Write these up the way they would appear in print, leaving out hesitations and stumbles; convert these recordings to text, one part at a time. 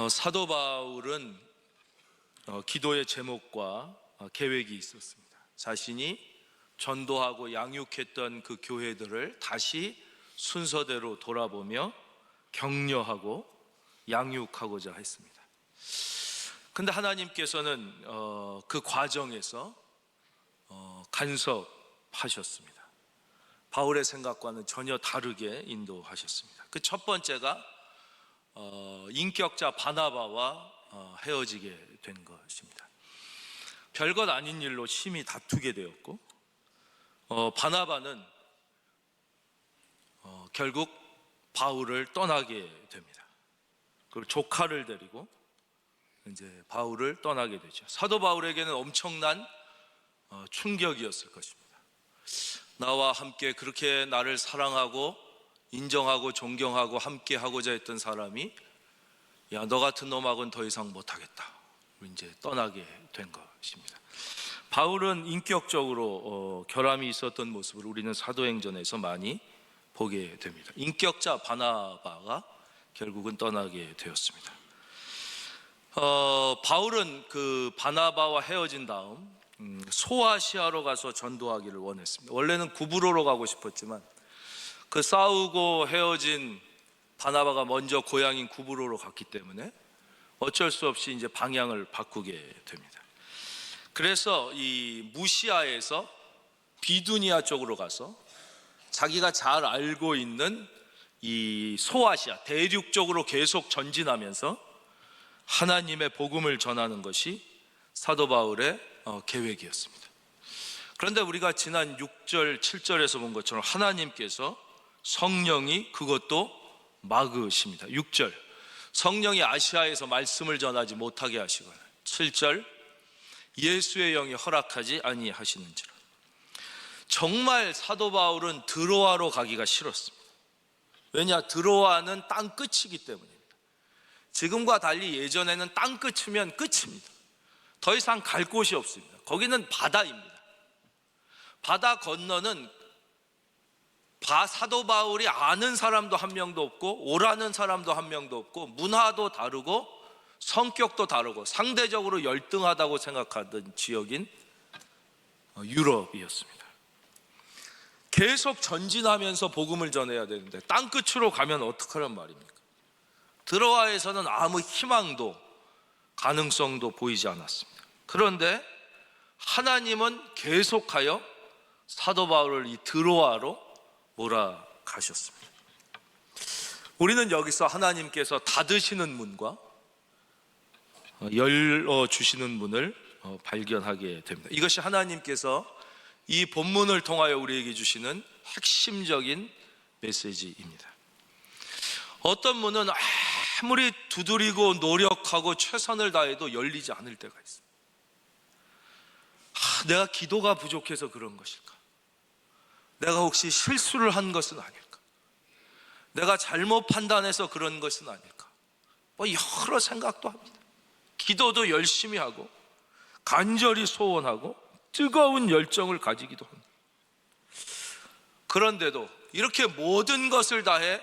사도 바울은 기도의 제목과 계획이 있었습니다. 자신이 전도하고 양육했던 그 교회들을 다시 순서대로 돌아보며 격려하고 양육하고자 했습니다. 근데 하나님께서는 그 과정에서 간섭하셨습니다. 바울의 생각과는 전혀 다르게 인도하셨습니다. 그 첫 번째가 인격자 바나바와 헤어지게 된 것입니다. 별것 아닌 일로 심히 다투게 되었고, 바나바는 결국 바울을 떠나게 됩니다. 그리고 조카를 데리고 이제 바울을 떠나게 되죠. 사도 바울에게는 엄청난 충격이었을 것입니다. 나와 함께 그렇게 나를 사랑하고 인정하고 존경하고 함께 하고자 했던 사람이 야, 너 같은 놈하고는 더 이상 못하겠다, 이제 떠나게 된 것입니다. 바울은 인격적으로 결함이 있었던 모습을 우리는 사도행전에서 많이 보게 됩니다. 인격자 바나바가 결국은 떠나게 되었습니다. 바울은 그 바나바와 헤어진 다음 소아시아로 가서 전도하기를 원했습니다. 원래는 구브로로 가고 싶었지만 그 싸우고 헤어진 바나바가 먼저 고향인 구브로로 갔기 때문에 어쩔 수 없이 이제 방향을 바꾸게 됩니다. 그래서 이 무시아에서 비두니아 쪽으로 가서 자기가 잘 알고 있는 이 소아시아 대륙 쪽으로 계속 전진하면서 하나님의 복음을 전하는 것이 사도 바울의 계획이었습니다. 그런데 우리가 지난 6절, 7절에서 본 것처럼 하나님께서 성령이 그것도 막으십니다. 6절, 성령이 아시아에서 말씀을 전하지 못하게 하시거나, 7절, 예수의 영이 허락하지 아니하시는지라. 정말 사도 바울은 드로아로 가기가 싫었습니다. 왜냐, 드로아는 땅 끝이기 때문입니다. 지금과 달리 예전에는 땅 끝이면 끝입니다. 더 이상 갈 곳이 없습니다. 거기는 바다입니다. 바다 건너는 사도 바울이 아는 사람도 한 명도 없고 오라는 사람도 한 명도 없고 문화도 다르고 성격도 다르고 상대적으로 열등하다고 생각하던 지역인 유럽이었습니다. 계속 전진하면서 복음을 전해야 되는데 땅 끝으로 가면 어떡하란 말입니까? 드로아에서는 아무 희망도 가능성도 보이지 않았습니다. 그런데 하나님은 계속하여 사도 바울을 이 드로아로 몰아가셨습니다. 우리는 여기서 하나님께서 닫으시는 문과 열어주시는 문을 발견하게 됩니다. 이것이 하나님께서 이 본문을 통하여 우리에게 주시는 핵심적인 메시지입니다. 어떤 문은 아무리 두드리고 노력하고 최선을 다해도 열리지 않을 때가 있습니다. 내가 기도가 부족해서 그런 것일까? 내가 혹시 실수를 한 것은 아닐까? 내가 잘못 판단해서 그런 것은 아닐까? 여러 생각도 합니다. 기도도 열심히 하고 간절히 소원하고 뜨거운 열정을 가지기도 합니다. 그런데도 이렇게 모든 것을 다해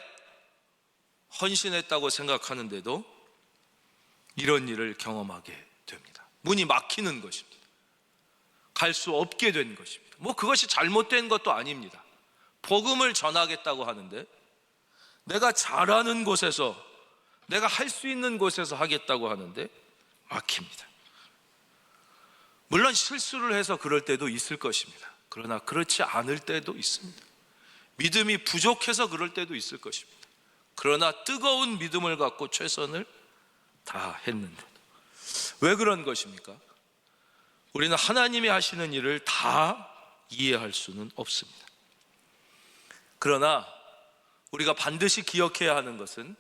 헌신했다고 생각하는데도 이런 일을 경험하게 됩니다. 문이 막히는 것입니다. 갈 수 없게 된 것입니다. 그것이 잘못된 것도 아닙니다. 복음을 전하겠다고 하는데 내가 잘하는 곳에서, 내가 할 수 있는 곳에서 하겠다고 하는데 막힙니다. 물론 실수를 해서 그럴 때도 있을 것입니다. 그러나 그렇지 않을 때도 있습니다. 믿음이 부족해서 그럴 때도 있을 것입니다. 그러나 뜨거운 믿음을 갖고 최선을 다했는데 왜 그런 것입니까? 우리는 하나님이 하시는 일을 다 이해할 수는 없습니다. 그러나 우리가 반드시 기억해야 하는 것은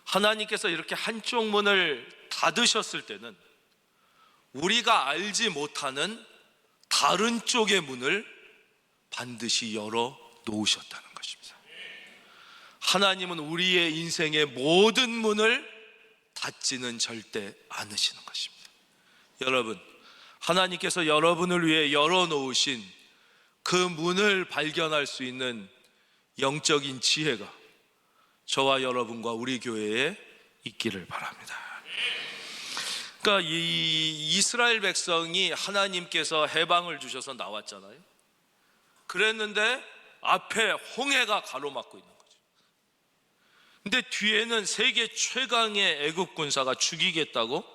하나님께서 이렇게 한쪽 문을 닫으셨을 때는 우리가 알지 못하는 다른 쪽의 문을 반드시 열어 놓으셨다는 것입니다. 하나님은 우리의 인생의 모든 문을 닫지는 절대 않으시는 것입니다. 여러분, 하나님께서 여러분을 위해 열어놓으신 그 문을 발견할 수 있는 영적인 지혜가 저와 여러분과 우리 교회에 있기를 바랍니다. 그러니까 이 이스라엘 백성이 하나님께서 해방을 주셔서 나왔잖아요. 그랬는데 앞에 홍해가 가로막고 있는 거죠. 근데 뒤에는 세계 최강의 애국 군사가 죽이겠다고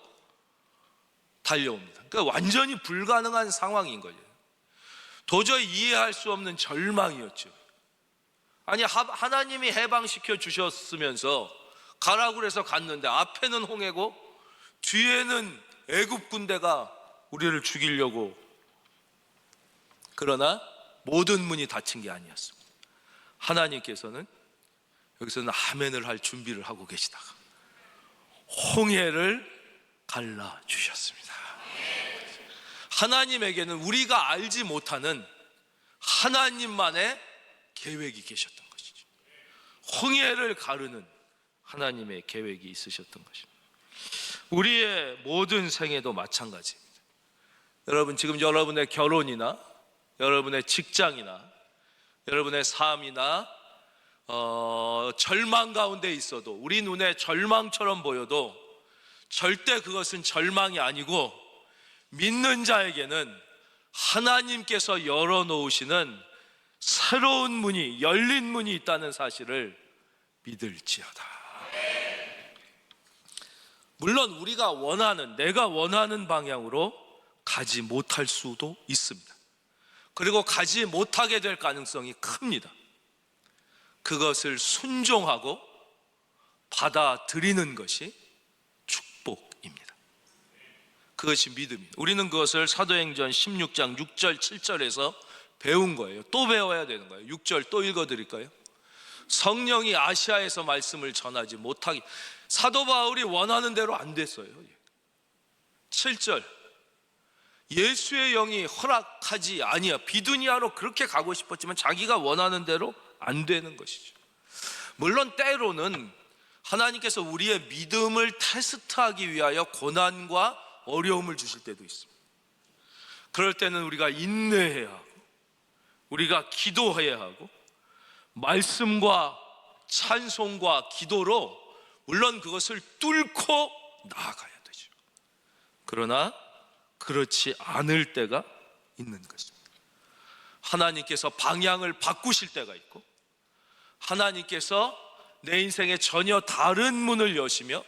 달려옵니다. 그러니까 완전히 불가능한 상황인 거예요. 도저히 이해할 수 없는 절망이었죠. 아니, 하나님이 해방시켜 주셨으면서 가라고 그래서 갔는데 앞에는 홍해고 뒤에는 애굽 군대가 우리를 죽이려고. 그러나 모든 문이 닫힌 게 아니었습니다. 하나님께서는 여기서는 아멘을 할 준비를 하고 계시다가 홍해를 갈라주셨습니다. 하나님에게는 우리가 알지 못하는 하나님만의 계획이 계셨던 것이죠. 홍해를 가르는 하나님의 계획이 있으셨던 것입니다. 우리의 모든 생애도 마찬가지입니다. 여러분, 지금 여러분의 결혼이나 여러분의 직장이나 여러분의 삶이나 절망 가운데 있어도, 우리 눈에 절망처럼 보여도 절대 그것은 절망이 아니고 믿는 자에게는 하나님께서 열어놓으시는 새로운 문이, 열린 문이 있다는 사실을 믿을지어다. 물론 우리가 원하는, 내가 원하는 방향으로 가지 못할 수도 있습니다. 그리고 가지 못하게 될 가능성이 큽니다. 그것을 순종하고 받아들이는 것이 축복입니다. 그것이 믿음입니다. 우리는 그것을 사도행전 16장 6절 7절에서 배운 거예요. 또 배워야 되는 거예요. 6절 또 읽어드릴까요? 성령이 아시아에서 말씀을 전하지 못하기. 사도 바울이 원하는 대로 안 됐어요. 7절, 예수의 영이 허락하지 아니야. 비두니아로 그렇게 가고 싶었지만 자기가 원하는 대로 안 되는 것이죠. 물론 때로는 하나님께서 우리의 믿음을 테스트하기 위하여 고난과 어려움을 주실 때도 있습니다. 그럴 때는 우리가 인내해야 하고, 우리가 기도해야 하고, 말씀과 찬송과 기도로 물론 그것을 뚫고 나아가야 되죠. 그러나 그렇지 않을 때가 있는 것입니다. 하나님께서 방향을 바꾸실 때가 있고, 하나님께서 내 인생에 전혀 다른 문을 여시며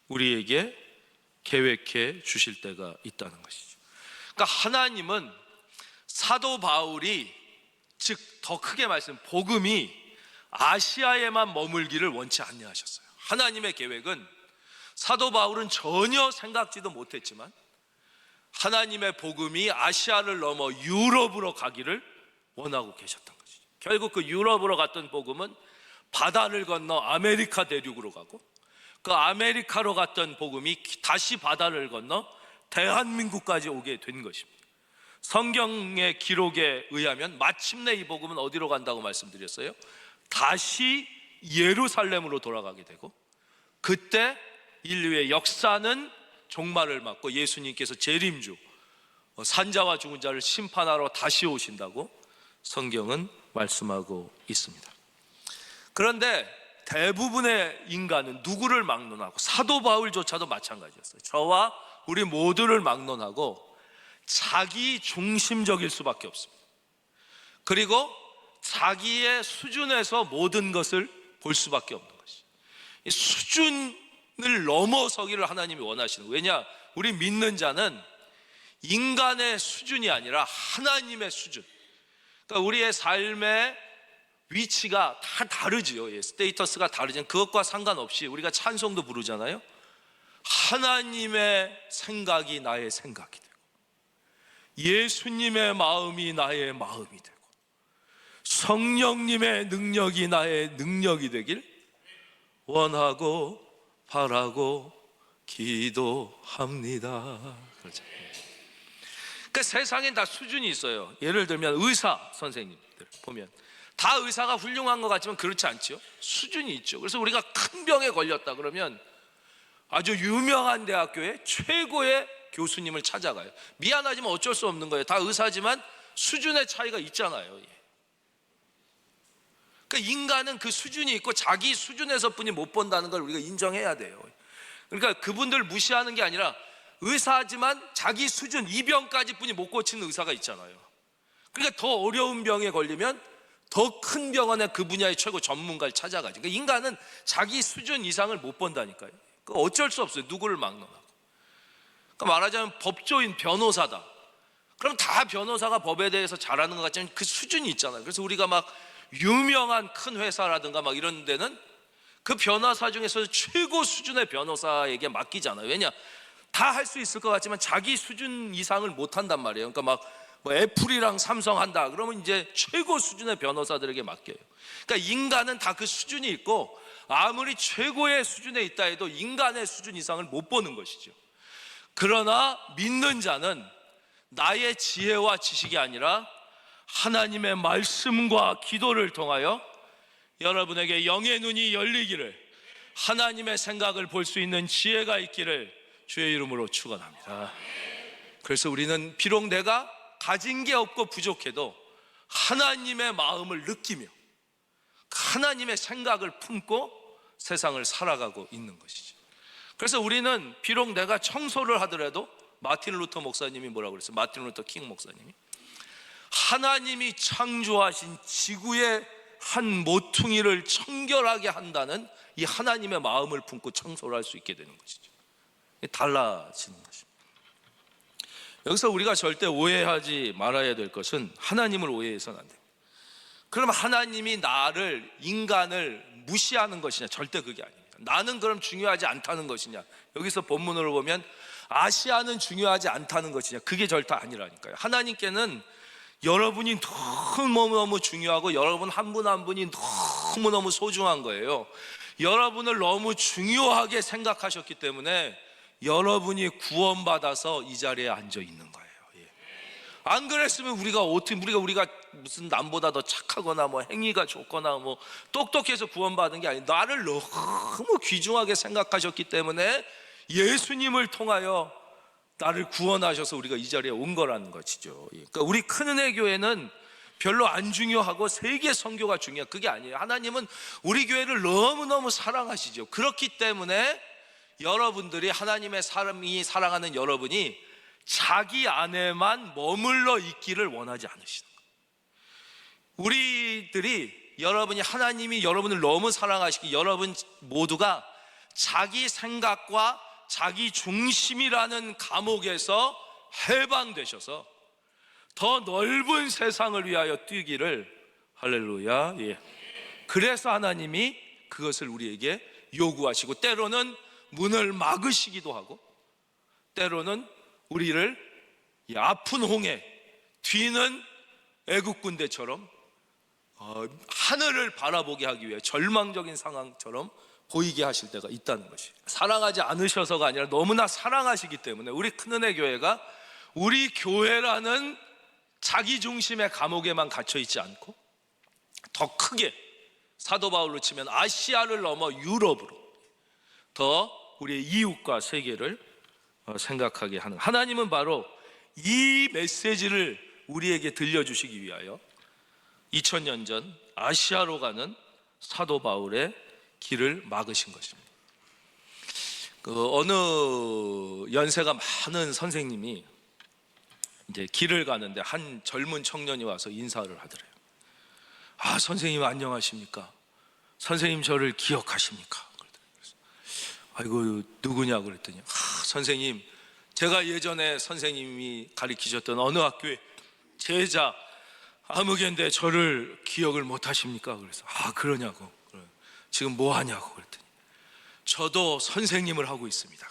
우리에게 계획해 주실 때가 있다는 것이죠. 그러니까 하나님은 사도 바울이, 즉 더 크게 말씀, 복음이 아시아에만 머물기를 원치 아니하셨어요. 하나님의 계획은, 사도 바울은 전혀 생각지도 못했지만 하나님의 복음이 아시아를 넘어 유럽으로 가기를 원하고 계셨던 것이죠. 결국 그 유럽으로 갔던 복음은 바다를 건너 아메리카 대륙으로 가고, 그 아메리카로 갔던 복음이 다시 바다를 건너 대한민국까지 오게 된 것입니다. 성경의 기록에 의하면 마침내 이 복음은 어디로 간다고 말씀드렸어요? 다시 예루살렘으로 돌아가게 되고, 그때 인류의 역사는 종말을 맞고 예수님께서 재림주, 산자와 죽은 자를 심판하러 다시 오신다고 성경은 말씀하고 있습니다. 그런데 대부분의 인간은 누구를 막론하고, 사도 바울조차도 마찬가지였어요. 저와 우리 모두를 막론하고 자기 중심적일 수밖에 없습니다. 그리고 자기의 수준에서 모든 것을 볼 수밖에 없는 것이, 이 수준을 넘어서기를 하나님이 원하시는 거예요. 왜냐? 우리 믿는 자는 인간의 수준이 아니라 하나님의 수준. 그러니까 우리의 삶의 위치가 다 다르지요. 예, 스테이터스가 다르지만 그것과 상관없이 우리가 찬송도 부르잖아요. 하나님의 생각이 나의 생각이 되고, 예수님의 마음이 나의 마음이 되고, 성령님의 능력이 나의 능력이 되길 원하고 바라고 기도합니다. 그렇죠. 그러니까 세상엔 다 수준이 있어요. 예를 들면 의사 선생님들 보면 다 의사가 훌륭한 것 같지만 그렇지 않죠. 수준이 있죠. 그래서 우리가 큰 병에 걸렸다 그러면 아주 유명한 대학교의 최고의 교수님을 찾아가요. 미안하지만 어쩔 수 없는 거예요. 다 의사지만 수준의 차이가 있잖아요. 그러니까 인간은 그 수준이 있고 자기 수준에서뿐이 못 본다는 걸 우리가 인정해야 돼요. 그러니까 그분들 무시하는 게 아니라 의사지만 자기 수준 이 병까지 뿐이 못 고치는 의사가 있잖아요. 그러니까 더 어려운 병에 걸리면 더 큰 병원에 그 분야의 최고 전문가를 찾아가지. 그러니까 인간은 자기 수준 이상을 못 본다니까요. 어쩔 수 없어요. 누구를 막론하고. 그러니까 말하자면 법조인, 변호사다. 그럼 다 변호사가 법에 대해서 잘하는 것 같지만 그 수준이 있잖아요. 그래서 우리가 막 유명한 큰 회사라든가 막 이런 데는 그 변호사 중에서 최고 수준의 변호사에게 맡기잖아요. 왜냐? 다 할 수 있을 것 같지만 자기 수준 이상을 못 한단 말이에요. 그러니까 막 뭐 애플이랑 삼성 한다 그러면 이제 최고 수준의 변호사들에게 맡겨요. 그러니까 인간은 다 그 수준이 있고 아무리 최고의 수준에 있다 해도 인간의 수준 이상을 못 보는 것이죠. 그러나 믿는 자는 나의 지혜와 지식이 아니라 하나님의 말씀과 기도를 통하여 여러분에게 영의 눈이 열리기를, 하나님의 생각을 볼 수 있는 지혜가 있기를 주의 이름으로 축원합니다. 그래서 우리는 비록 내가 가진 게 없고 부족해도 하나님의 마음을 느끼며 하나님의 생각을 품고 세상을 살아가고 있는 것이죠. 그래서 우리는 비록 내가 청소를 하더라도 마틴 루터 목사님이 뭐라고 그랬어요? 마틴 루터 킹 목사님이 하나님이 창조하신 지구의 한 모퉁이를 청결하게 한다는 이 하나님의 마음을 품고 청소를 할 수 있게 되는 것이죠. 달라지는 것입니다. 여기서 우리가 절대 오해하지 말아야 될 것은 하나님을 오해해서는 안 돼요. 그럼 하나님이 나를, 인간을 무시하는 것이냐? 절대 그게 아닙니다. 나는 그럼 중요하지 않다는 것이냐? 여기서 본문으로 보면 아시아는 중요하지 않다는 것이냐? 그게 절대 아니라니까요. 하나님께는 여러분이 너무너무 중요하고 여러분 한 분 한 분이 너무너무 소중한 거예요. 여러분을 너무 중요하게 생각하셨기 때문에 여러분이 구원받아서 이 자리에 앉아 있는 거예요. 안 그랬으면 우리가 무슨 남보다 더 착하거나 뭐 행위가 좋거나 뭐 똑똑해서 구원받은 게 아니에요. 나를 너무 귀중하게 생각하셨기 때문에 예수님을 통하여 나를 구원하셔서 우리가 이 자리에 온 거라는 것이죠. 그러니까 우리 큰은혜 교회는 별로 안 중요하고 세계 선교가 중요한 그게 아니에요. 하나님은 우리 교회를 너무너무 사랑하시죠. 그렇기 때문에 여러분들이, 하나님의 사람이 사랑하는 여러분이 자기 안에만 머물러 있기를 원하지 않으시는 거예요. 우리들이, 여러분이, 하나님이 여러분을 너무 사랑하시기, 여러분 모두가 자기 생각과 자기 중심이라는 감옥에서 해방되셔서 더 넓은 세상을 위하여 뛰기를, 할렐루야. 그래서 하나님이 그것을 우리에게 요구하시고 때로는 문을 막으시기도 하고 때로는 우리를 이 아픈 홍해, 뒤는 애국 군대처럼 하늘을 바라보게 하기 위해 절망적인 상황처럼 보이게 하실 때가 있다는 것이, 사랑하지 않으셔서가 아니라 너무나 사랑하시기 때문에 우리 큰은혜 교회가 우리 교회라는 자기 중심의 감옥에만 갇혀 있지 않고 더 크게, 사도 바울로 치면 아시아를 넘어 유럽으로 더 우리의 이웃과 세계를 생각하게 하는, 하나님은 바로 이 메시지를 우리에게 들려주시기 위하여 2000년 전 아시아로 가는 사도 바울의 길을 막으신 것입니다. 어느 연세가 많은 선생님이 이제 길을 가는데 한 젊은 청년이 와서 인사를 하더래요. 아, 선생님 안녕하십니까? 선생님 저를 기억하십니까? 아이고 누구냐 그랬더니, 선생님 제가 예전에 선생님이 가르치셨던 어느 학교의 제자 아무개인데 저를 기억을 못 하십니까? 그래서 그러냐고, 지금 뭐 하냐고 그랬더니 저도 선생님을 하고 있습니다.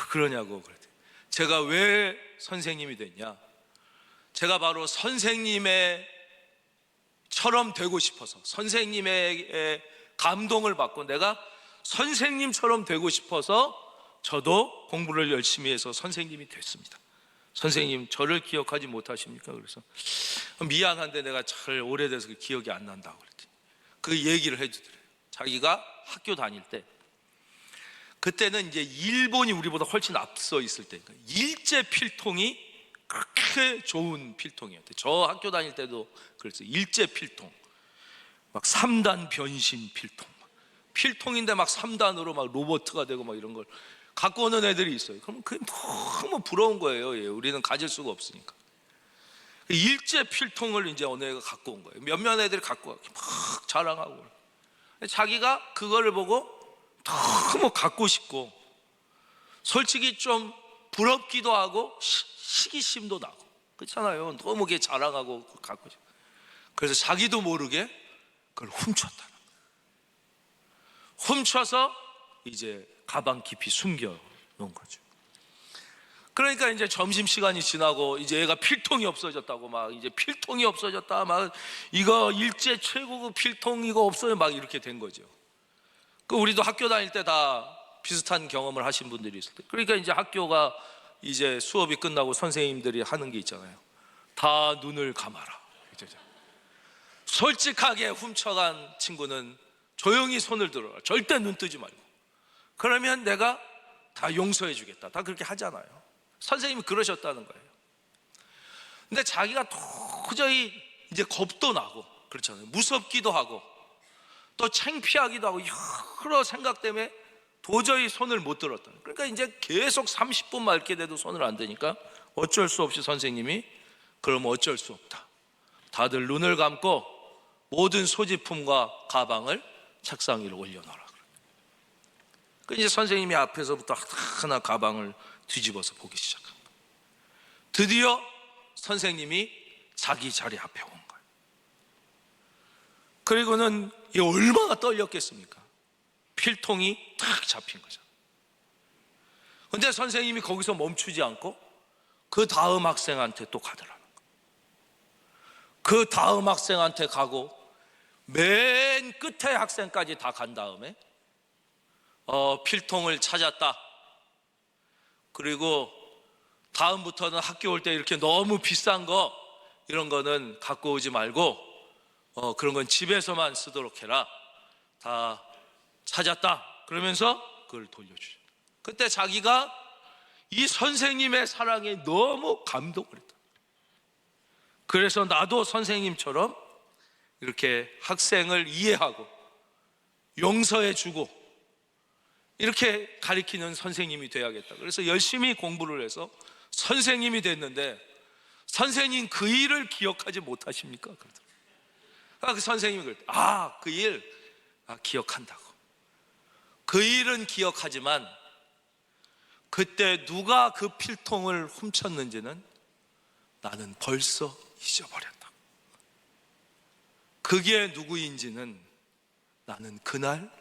그러냐고 그랬더니 제가 왜 선생님이 됐냐? 제가 바로 선생님의 처럼 되고 싶어서, 선생님의 감동을 받고 내가 선생님처럼 되고 싶어서 저도 공부를 열심히 해서 선생님이 됐습니다. 선생님 저를 기억하지 못하십니까? 그래서 미안한데 내가 잘 오래돼서 기억이 안 난다고 그랬더니 그 얘기를 해주더래요. 자기가 학교 다닐 때, 그때는 이제 일본이 우리보다 훨씬 앞서 있을 때니까 일제 필통이 그렇게 좋은 필통이었대요. 저 학교 다닐 때도 그랬어요. 일제 필통, 막 3단 변신 필통, 필통인데 막 3단으로 막 로버트가 되고 막 이런 걸 갖고 오는 애들이 있어요. 그럼 그게 너무 부러운 거예요. 예, 우리는 가질 수가 없으니까. 일제 필통을 이제 어느 애가 갖고 온 거예요. 몇몇 애들이 갖고 와서 막 자랑하고, 자기가 그거를 보고 너무 갖고 싶고, 솔직히 좀 부럽기도 하고 시기심도 나고 그렇잖아요. 너무 걔 자랑하고 갖고 싶고. 그래서 자기도 모르게 그걸 훔쳤다는 거예요. 훔쳐서 이제 가방 깊이 숨겨 놓은 거죠. 그러니까 이제 점심시간이 지나고 이제 얘가 필통이 없어졌다고 막, 이제 필통이 없어졌다, 막 이거 일제 최고급 필통 이거 없어요, 막 이렇게 된 거죠. 그 우리도 학교 다닐 때 다 비슷한 경험을 하신 분들이 있을 때, 그러니까 이제 학교가 이제 수업이 끝나고 선생님들이 하는 게 있잖아요. 다 눈을 감아라. 솔직하게 훔쳐간 친구는 조용히 손을 들어라. 절대 눈 뜨지 말고. 그러면 내가 다 용서해 주겠다. 다 그렇게 하잖아요. 선생님이 그러셨다는 거예요. 근데 자기가 도저히 이제 겁도 나고 그렇잖아요. 무섭기도 하고 또 창피하기도 하고 여러 생각 때문에 도저히 손을 못 들었다. 그러니까 이제 계속 30분만 이렇게 돼도 손을 안 대니까 어쩔 수 없이 선생님이, 그럼 어쩔 수 없다, 다들 눈을 감고 모든 소지품과 가방을 책상 위로 올려놔라. 그 이제 선생님이 앞에서부터 하나 가방을 뒤집어서 보기 시작한 거예요. 드디어 선생님이 자기 자리 앞에 온 거예요. 그리고는 이 얼마나 떨렸겠습니까? 필통이 탁 잡힌 거죠. 근데 선생님이 거기서 멈추지 않고 그 다음 학생한테 또 가더라는 거예요. 그 다음 학생한테 가고 맨 끝에 학생까지 다 간 다음에 필통을 찾았다. 그리고 다음부터는 학교 올 때 이렇게 너무 비싼 거 이런 거는 갖고 오지 말고 그런 건 집에서만 쓰도록 해라. 다 찾았다. 그러면서 그걸 돌려주죠. 그때 자기가 이 선생님의 사랑에 너무 감동을 했다. 그래서 나도 선생님처럼 이렇게 학생을 이해하고 용서해주고 이렇게 가르치는 선생님이 돼야겠다. 그래서 열심히 공부를 해서 선생님이 됐는데, 선생님 그 일을 기억하지 못하십니까? 그러더라고요. 그 선생님이 그랬다. 그 일 기억한다고. 그 일은 기억하지만 그때 누가 그 필통을 훔쳤는지는 나는 벌써 잊어버렸다. 그게 누구인지는 나는 그날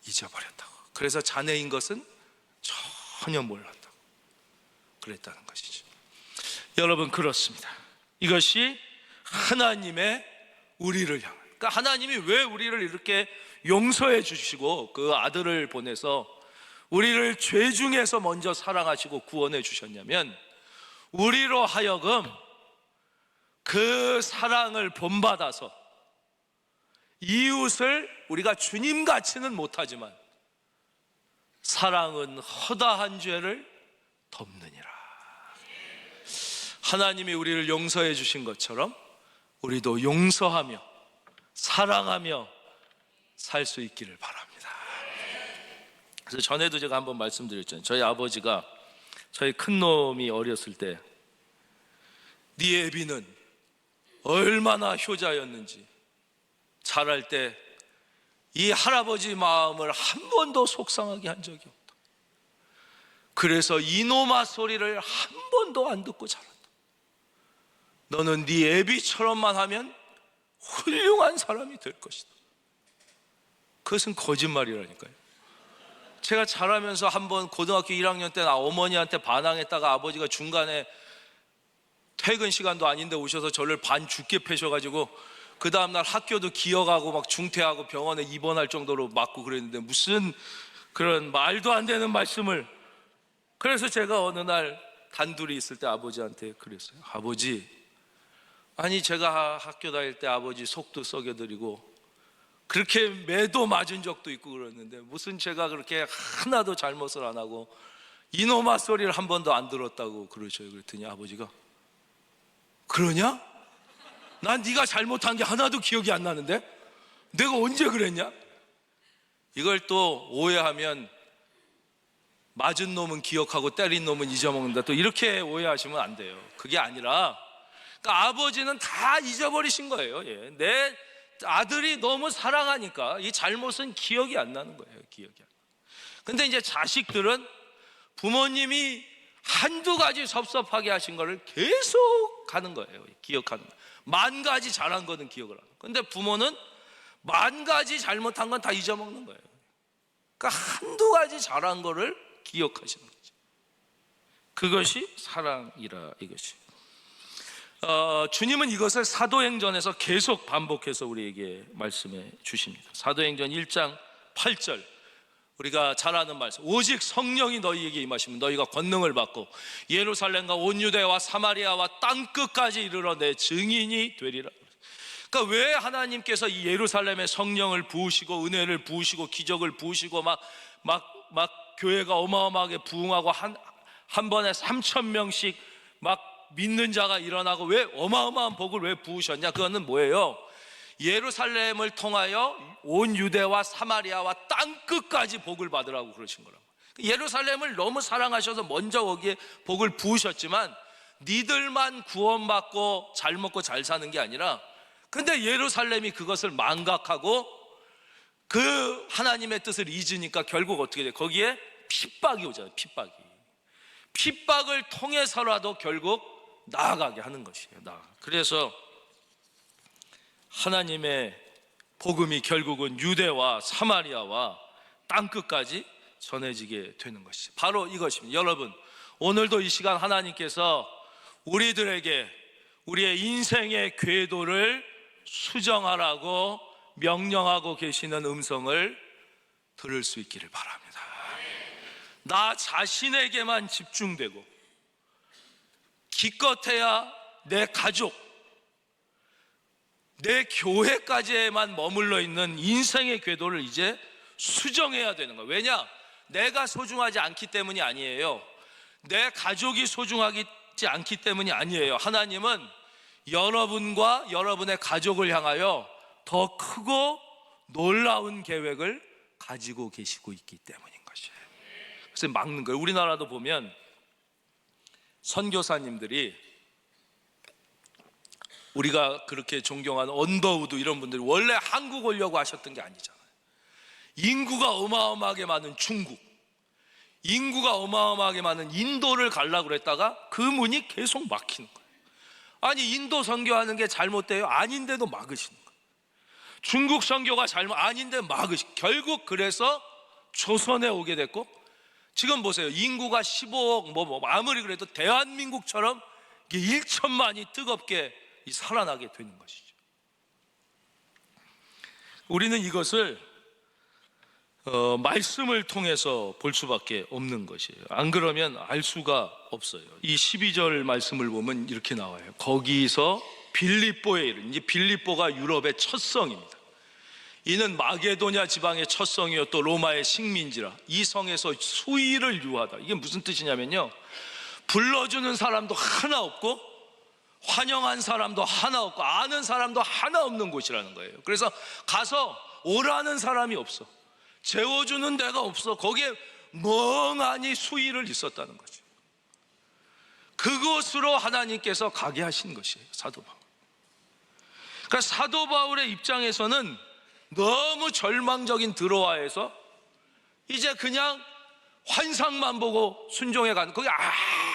잊어버렸다고. 그래서 자네인 것은 전혀 몰랐다고 그랬다는 것이죠. 여러분, 그렇습니다. 이것이 하나님의 우리를 향한, 그러니까 하나님이 왜 우리를 이렇게 용서해 주시고 그 아들을 보내서 우리를 죄 중에서 먼저 사랑하시고 구원해 주셨냐면, 우리로 하여금 그 사랑을 본받아서 이웃을 우리가 주님같이는 못하지만 사랑은 허다한 죄를 덮느니라. 하나님이 우리를 용서해 주신 것처럼 우리도 용서하며 사랑하며 살 수 있기를 바랍니다. 그래서 전에도 제가 한번 말씀드렸잖아요. 저희 아버지가 저희 큰놈이 어렸을 때 네 애비는 얼마나 효자였는지, 자랄 때 이 할아버지 마음을 한 번도 속상하게 한 적이 없다. 그래서 이놈아 소리를 한 번도 안 듣고 자랐다. 너는 네 애비처럼만 하면 훌륭한 사람이 될 것이다. 그것은 거짓말이라니까요. 제가 자라면서 한번 고등학교 1학년 때 나 어머니한테 반항했다가 아버지가 중간에 퇴근 시간도 아닌데 오셔서 저를 반 죽게 패셔가지고 그 다음날 학교도 기어가고 막 중퇴하고 병원에 입원할 정도로 맞고 그랬는데, 무슨 그런 말도 안 되는 말씀을. 그래서 제가 어느 날 단둘이 있을 때 아버지한테 그랬어요. 아버지, 아니 제가 학교 다닐 때 아버지 속도 썩여드리고 그렇게 매도 맞은 적도 있고 그랬는데 무슨 제가 그렇게 하나도 잘못을 안 하고 이놈아 소리를 한 번도 안 들었다고 그러셔요. 그랬더니 아버지가, 그러냐? 난 네가 잘못한 게 하나도 기억이 안 나는데 내가 언제 그랬냐? 이걸 또 오해하면 맞은 놈은 기억하고 때린 놈은 잊어먹는다, 또 이렇게 오해하시면 안 돼요. 그게 아니라 그러니까 아버지는 다 잊어버리신 거예요. 예. 내 아들이 너무 사랑하니까 이 잘못은 기억이 안 나는 거예요. 기억이 안 나요. 근데 이제 자식들은 부모님이 한두 가지 섭섭하게 하신 거를 계속 하는 거예요. 기억하는 거예요. 만 가지 잘한 거는 기억을 안 해요. 근데 부모는 만 가지 잘못한 건 다 잊어먹는 거예요. 그러니까 한두 가지 잘한 거를 기억하시는 거죠. 그것이 사랑이라 이것이. 주님은 이것을 사도행전에서 계속 반복해서 우리에게 말씀해 주십니다. 사도행전 1장 8절, 우리가 잘 아는 말씀, 오직 성령이 너희에게 임하시면 너희가 권능을 받고 예루살렘과 온 유대와 사마리아와 땅끝까지 이르러 내 증인이 되리라. 그러니까 왜 하나님께서 이 예루살렘에 성령을 부으시고 은혜를 부으시고 기적을 부으시고 막 교회가 어마어마하게 부흥하고 한 번에 3,000명씩 막 믿는 자가 일어나고 왜 어마어마한 복을 왜 부으셨냐? 그거는 뭐예요? 예루살렘을 통하여 온 유대와 사마리아와 땅끝까지 복을 받으라고 그러신 거라고. 예루살렘을 너무 사랑하셔서 먼저 거기에 복을 부으셨지만 니들만 구원받고 잘 먹고 잘 사는 게 아니라, 근데 예루살렘이 그것을 망각하고 그 하나님의 뜻을 잊으니까 결국 어떻게 돼? 거기에 핍박이 오잖아요. 핍박을 통해서라도 결국 나아가게 하는 것이에요. 그래서 하나님의 복음이 결국은 유대와 사마리아와 땅끝까지 전해지게 되는 것이죠. 바로 이것입니다. 여러분, 오늘도 이 시간 하나님께서 우리들에게 우리의 인생의 궤도를 수정하라고 명령하고 계시는 음성을 들을 수 있기를 바랍니다. 나 자신에게만 집중되고 기껏해야 내 가족, 내 교회까지에만 머물러 있는 인생의 궤도를 이제 수정해야 되는 거예요. 왜냐? 내가 소중하지 않기 때문이 아니에요. 내 가족이 소중하지 않기 때문이 아니에요. 하나님은 여러분과 여러분의 가족을 향하여 더 크고 놀라운 계획을 가지고 계시고 있기 때문인 것이에요. 그래서 막는 거예요. 우리나라도 보면 선교사님들이, 우리가 그렇게 존경하는 언더우드 이런 분들이 원래 한국 오려고 하셨던 게 아니잖아요. 인구가 어마어마하게 많은 중국, 인구가 어마어마하게 많은 인도를 가려고 그랬다가 그 문이 계속 막히는 거예요. 아니, 인도 선교하는 게 잘못돼요? 아닌데도 막으시는 거예요. 중국 선교가 아닌데 결국 그래서 조선에 오게 됐고, 지금 보세요. 인구가 15억, 아무리 그래도 대한민국처럼 1천만이 뜨겁게 살아나게 되는 것이죠. 우리는 이것을 말씀을 통해서 볼 수밖에 없는 것이에요. 안 그러면 알 수가 없어요. 이 12절 말씀을 보면 이렇게 나와요. 거기서 빌립보에 이른, 이제 빌립보가 유럽의 첫 성입니다. 이는 마게도냐 지방의 첫 성이요 또 로마의 식민지라. 이 성에서 수의를 유하다. 이게 무슨 뜻이냐면요, 불러주는 사람도 하나 없고 환영한 사람도 하나 없고 아는 사람도 하나 없는 곳이라는 거예요. 그래서 가서 오라는 사람이 없어, 재워주는 데가 없어. 거기에 멍하니 수의를 있었다는 거죠. 그곳으로 하나님께서 가게 하신 것이에요, 사도 바울. 그러니까 사도 바울의 입장에서는 너무 절망적인 드로아에서 이제 그냥 환상만 보고 순종해 가는, 거기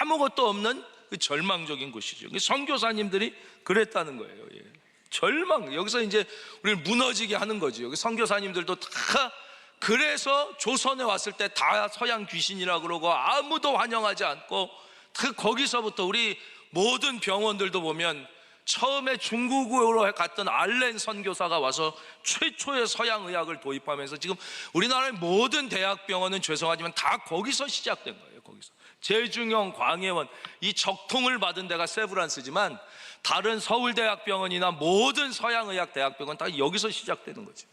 아무것도 없는 그 절망적인 곳이죠. 선교사님들이 그랬다는 거예요. 예. 절망. 여기서 이제 우리를 무너지게 하는 거죠. 여기 선교사님들도 다 그래서 조선에 왔을 때 다 서양 귀신이라 그러고 아무도 환영하지 않고, 거기서부터 우리 모든 병원들도 보면 처음에 중국으로 갔던 알렌 선교사가 와서 최초의 서양 의학을 도입하면서 지금 우리나라의 모든 대학병원은 죄송하지만 다 거기서 시작된 거예요. 거기서 제중형, 광해원, 이 적통을 받은 데가 세브란스지만 다른 서울대학병원이나 모든 서양의학 대학병원 다 여기서 시작되는 거죠.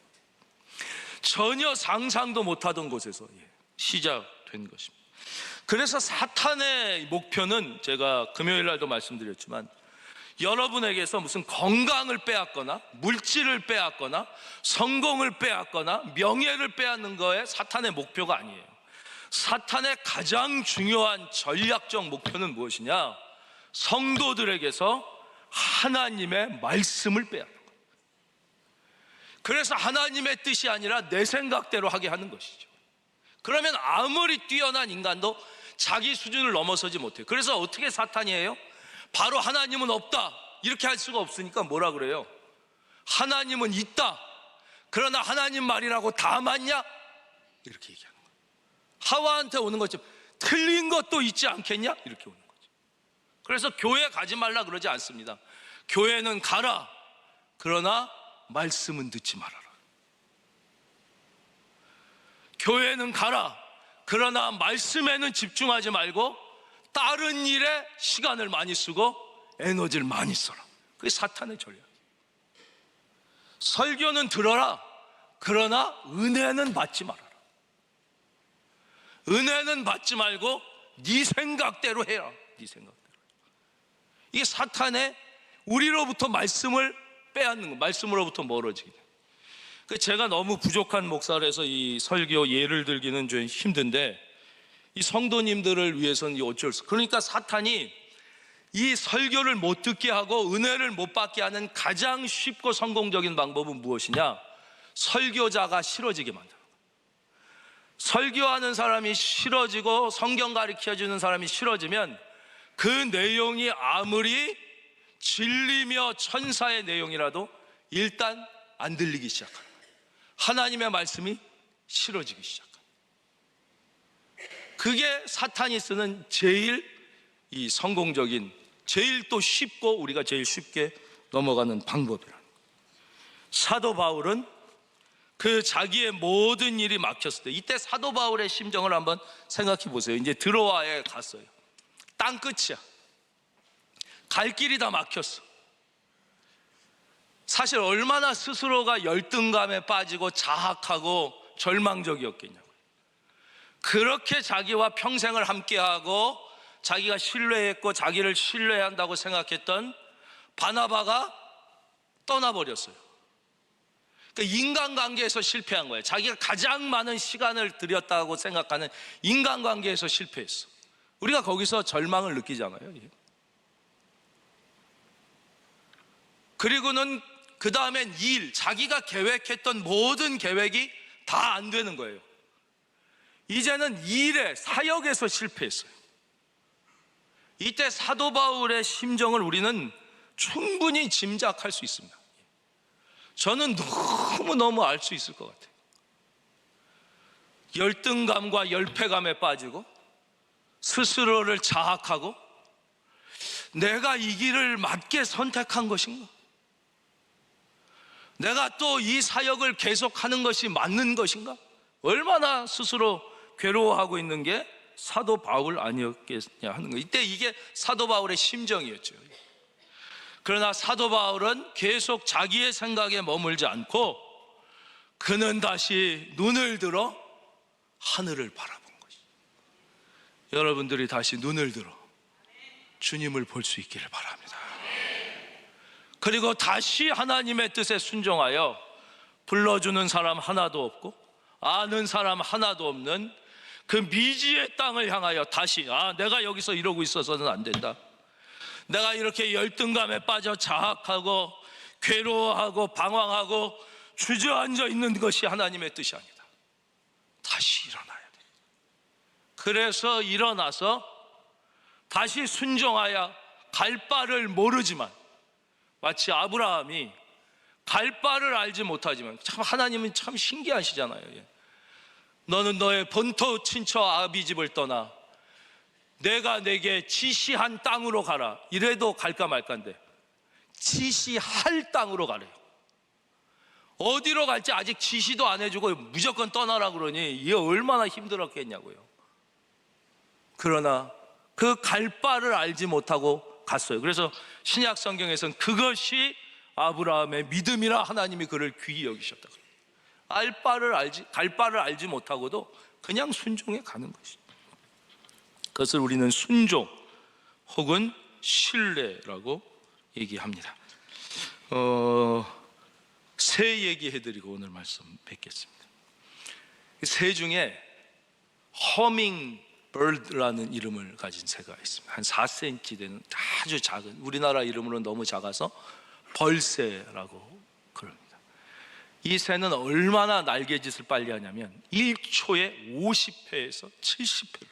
전혀 상상도 못하던 곳에서 시작된 것입니다. 그래서 사탄의 목표는 제가 금요일 날도 말씀드렸지만 여러분에게서 무슨 건강을 빼앗거나 물질을 빼앗거나 성공을 빼앗거나 명예를 빼앗는 거에 사탄의 목표가 아니에요. 사탄의 가장 중요한 전략적 목표는 무엇이냐? 성도들에게서 하나님의 말씀을 빼앗는 거예요. 그래서 하나님의 뜻이 아니라 내 생각대로 하게 하는 것이죠. 그러면 아무리 뛰어난 인간도 자기 수준을 넘어서지 못해요. 그래서 어떻게 사탄이 해요? 바로 하나님은 없다 이렇게 할 수가 없으니까 뭐라 그래요? 하나님은 있다. 그러나 하나님 말이라고 다 맞냐? 이렇게 얘기하는 거예요. 하와한테 오는 것처럼 틀린 것도 있지 않겠냐? 이렇게 오는 거죠. 그래서 교회 가지 말라 그러지 않습니다. 교회는 가라. 그러나 말씀은 듣지 말아라. 교회는 가라. 그러나 말씀에는 집중하지 말고 다른 일에 시간을 많이 쓰고 에너지를 많이 써라. 그게 사탄의 전략이에요. 설교는 들어라. 그러나 은혜는 받지 말아라. 은혜는 받지 말고 네 생각대로 해라. 네 생각대로. 이게 사탄의 우리로부터 말씀을 빼앗는 거, 말씀으로부터 멀어지게 돼요. 제가 너무 부족한 목사라서 이 설교 예를 들기는 좀 힘든데 이 성도님들을 위해서는 어쩔 수 없어요. 그러니까 사탄이 이 설교를 못 듣게 하고 은혜를 못 받게 하는 가장 쉽고 성공적인 방법은 무엇이냐? 설교자가 싫어지게 만드는 거예요. 설교하는 사람이 싫어지고 성경 가르쳐주는 사람이 싫어지면 그 내용이 아무리 진리며 천사의 내용이라도 일단 안 들리기 시작합니다. 하나님의 말씀이 싫어지기 시작합니다. 그게 사탄이 쓰는 제일 이 성공적인, 제일 또 쉽고 우리가 제일 쉽게 넘어가는 방법이라는 거예요. 사도 바울은 그 자기의 모든 일이 막혔을 때, 이때 사도 바울의 심정을 한번 생각해 보세요. 이제 드로아에 갔어요. 땅 끝이야. 갈 길이 다 막혔어. 사실 얼마나 스스로가 열등감에 빠지고 자학하고 절망적이었겠냐고요. 그렇게 자기와 평생을 함께하고 자기가 신뢰했고 자기를 신뢰한다고 생각했던 바나바가 떠나버렸어요. 그러니까 인간관계에서 실패한 거예요. 자기가 가장 많은 시간을 들였다고 생각하는 인간관계에서 실패했어. 우리가 거기서 절망을 느끼잖아요. 그리고는 그 다음엔 일, 자기가 계획했던 모든 계획이 다 안 되는 거예요. 이제는 일에, 사역에서 실패했어요. 이때 사도 바울의 심정을 우리는 충분히 짐작할 수 있습니다. 저는 너무너무 알 수 있을 것 같아요. 열등감과 열패감에 빠지고 스스로를 자학하고 내가 이 길을 맞게 선택한 것인가? 내가 또 이 사역을 계속하는 것이 맞는 것인가? 얼마나 스스로 괴로워하고 있는 게 사도 바울 아니었겠냐 하는 거예요. 이때 이게 사도 바울의 심정이었죠. 그러나 사도 바울은 계속 자기의 생각에 머물지 않고 그는 다시 눈을 들어 하늘을 바라본 것이죠. 여러분들이 다시 눈을 들어 주님을 볼 수 있기를 바랍니다. 그리고 다시 하나님의 뜻에 순종하여 불러주는 사람 하나도 없고 아는 사람 하나도 없는 그 미지의 땅을 향하여 다시 내가 여기서 이러고 있어서는 안 된다. 내가 이렇게 열등감에 빠져 자학하고 괴로워하고 방황하고 주저앉아 있는 것이 하나님의 뜻이 아니다. 다시 일어나야 돼. 그래서 일어나서 다시 순종하여 갈 바를 모르지만 마치 아브라함이 갈 바를 알지 못하지만 참 하나님은 참 신기하시잖아요. 너는 너의 본토 친처 아비집을 떠나 내가 내게 지시한 땅으로 가라. 이래도 갈까 말까인데 지시할 땅으로 가래요. 어디로 갈지 아직 지시도 안 해주고 무조건 떠나라 그러니 이게 얼마나 힘들었겠냐고요. 그러나 그 갈 바를 알지 못하고 갔어요. 그래서 신약 성경에서는 그것이 아브라함의 믿음이라 하나님이 그를 귀히 여기셨다. 갈 바를 알지 못하고도 그냥 순종해 가는 것이죠. 그것을 우리는 순종 혹은 신뢰라고 얘기합니다. 새 얘기해드리고 오늘 말씀 뵙겠습니다. 새 중에 허밍 버드라는 이름을 가진 새가 있습니다. 한 4cm 되는 아주 작은, 우리나라 이름으로는 너무 작아서 벌새라고 그럽니다. 이 새는 얼마나 날개짓을 빨리 하냐면 1초에 50회에서 70회를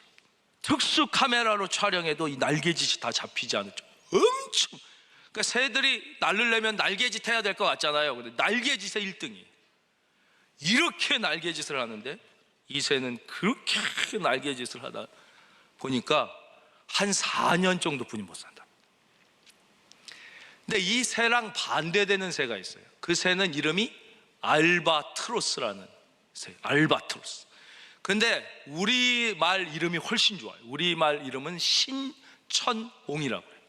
특수 카메라로 촬영해도 이 날개짓이 다 잡히지 않을 정도. 엄청, 그러니까 새들이 날르려면 날개짓 해야 될 것 같잖아요. 근데 날개짓의 1등이에요. 이렇게 날개짓을 하는데 이 새는 그렇게 날개짓을 하다 보니까 한 4년 정도뿐이 못 산다. 근데 이 새랑 반대되는 새가 있어요. 그 새는 이름이 알바트로스라는 새, 알바트로스. 근데 우리말 이름이 훨씬 좋아요. 우리말 이름은 신천옹이라고 해요.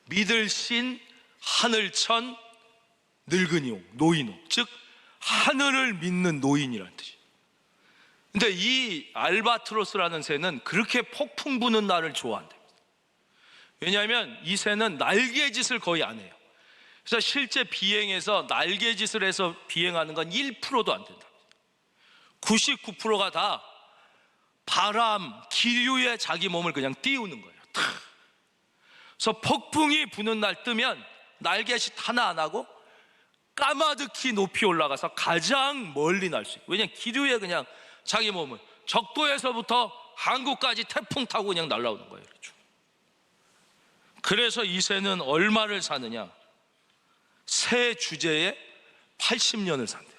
믿을 신, 하늘천, 늙은이옹, 노인옹, 즉 하늘을 믿는 노인이라는 뜻이에요. 근데 이 알바트로스라는 새는 그렇게 폭풍 부는 날을 좋아한답니다. 왜냐하면 이 새는 날개짓을 거의 안 해요. 그래서 실제 비행에서 날개짓을 해서 비행하는 건 1%도 안 된다. 99%가 다 바람, 기류에 자기 몸을 그냥 띄우는 거예요. 그래서 폭풍이 부는 날 뜨면 날개짓 하나 안 하고 까마득히 높이 올라가서 가장 멀리 날 수 있어요. 왜냐하면 기류에 그냥 자기 몸을, 적도에서부터 한국까지 태풍 타고 그냥 날아오는 거예요. 그래서 이 새는 얼마를 사느냐, 새 주제에 80년을 산대요.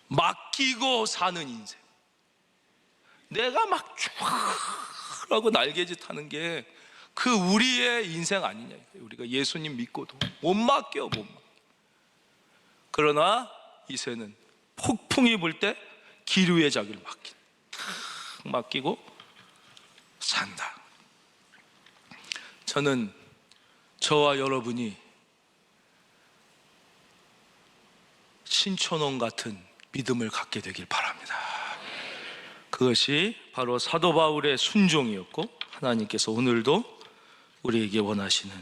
맡기고 사는 인생. 내가 막 쭉 하고 날개짓 하는 게 그 우리의 인생 아니냐. 우리가 예수님 믿고도 못 맡겨, 못 맡겨. 그러나 이 새는 폭풍이 불 때 기류의 자기를 맡기고 산다. 저는 저와 여러분이 신천옹 같은 믿음을 갖게 되길 바랍니다. 그것이 바로 사도 바울의 순종이었고 하나님께서 오늘도 우리에게 원하시는